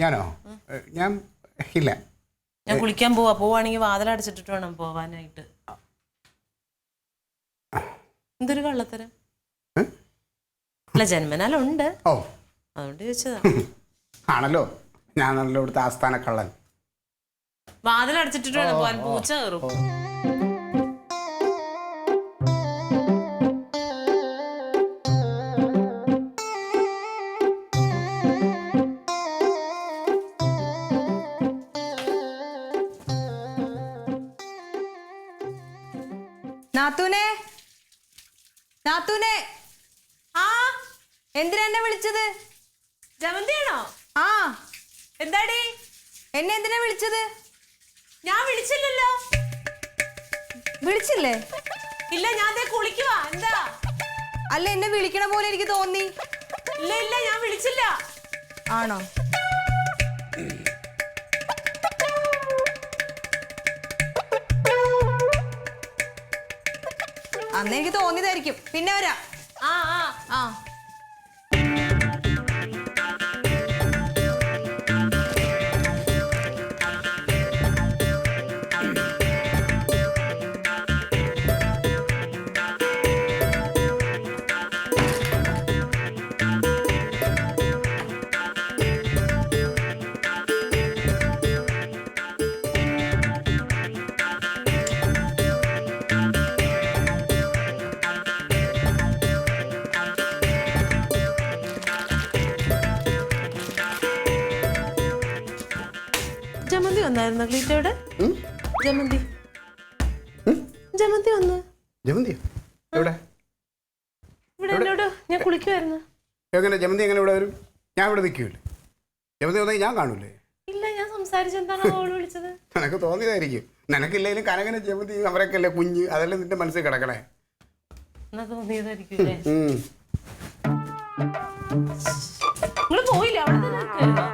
ഞാനോ? ഞാൻ ഇല്ല. ഞാൻ കുളിക്കാൻ പോവാണെങ്കിൽ വാതിലടച്ചിട്ടിട്ട് വേണം പോവാനായിട്ട്. എന്തൊരു കള്ളത്തരം അല്ല, ജന്മനാലുണ്ട്. ഓ, അതുകൊണ്ട് ചോദിച്ചതാ. ആണല്ലോ, ഞാനാണല്ലോ ഇവിടുത്തെ ആസ്ഥാന കള്ളൻ. വാതിലടച്ചിട്ടിട്ട് വേണം പോവാൻ, പൂച്ച കയറും. നാത്തൂനെ, നാത്തൂനെ, ആ എന്തിനാ എന്നെ വിളിച്ചത്? ജമന്തിയാണോ? ആ, എന്താടി എന്നെ എന്തിനാ വിളിച്ചത്? ഞാൻ വിളിച്ചില്ലല്ലോ. വിളിച്ചില്ലേ? ഇല്ല, ഞാൻ കുളിക്കുവാ. എന്താ? അല്ല, എന്നെ വിളിക്കണ പോലെ എനിക്ക് തോന്നി. ഇല്ല ഇല്ല, ഞാൻ വിളിച്ചില്ല. ആണോ? അന്ന് എനിക്ക് തോന്നിയതായിരിക്കും. പിന്നെ വരാം. ആ ആ ആ, ജമന്തി വന്നായിരുന്നു ക്ലീറ്റോടെ? ജമന്തി ജമന്തി വന്ന്. ജമന്തി എവിടെ? ഇവിടെ എന്നോട് ഞാൻ കുളിക്കുമായിരുന്നു. എങ്ങനെ ജമന്തി എങ്ങനെ ഇവിടെ വരും? ഞാൻ ഇവിടെ നിൽക്കൂല്ലേ? ജമന്തി വന്നെങ്കിൽ ഞാൻ കാണൂലേ? ഇല്ല, ഞാൻ സംസാരിച്ചെന്താണോ അവള് വിളിച്ചത്? നിനക്ക് തോന്നിയതായിരിക്കും. നിനക്കില്ലെങ്കിലും കനകന് ജമന്തി അവരൊക്കെ അല്ലേ കുഞ്ഞ്, അതല്ലേ നിന്റെ മനസ്സിൽ കിടക്കണേ. എന്നാ തോന്നിയതായിരിക്കും. നിങ്ങള് പോയില്ല, അവിടെ തന്നെ നിൽക്കായിരുന്നോ?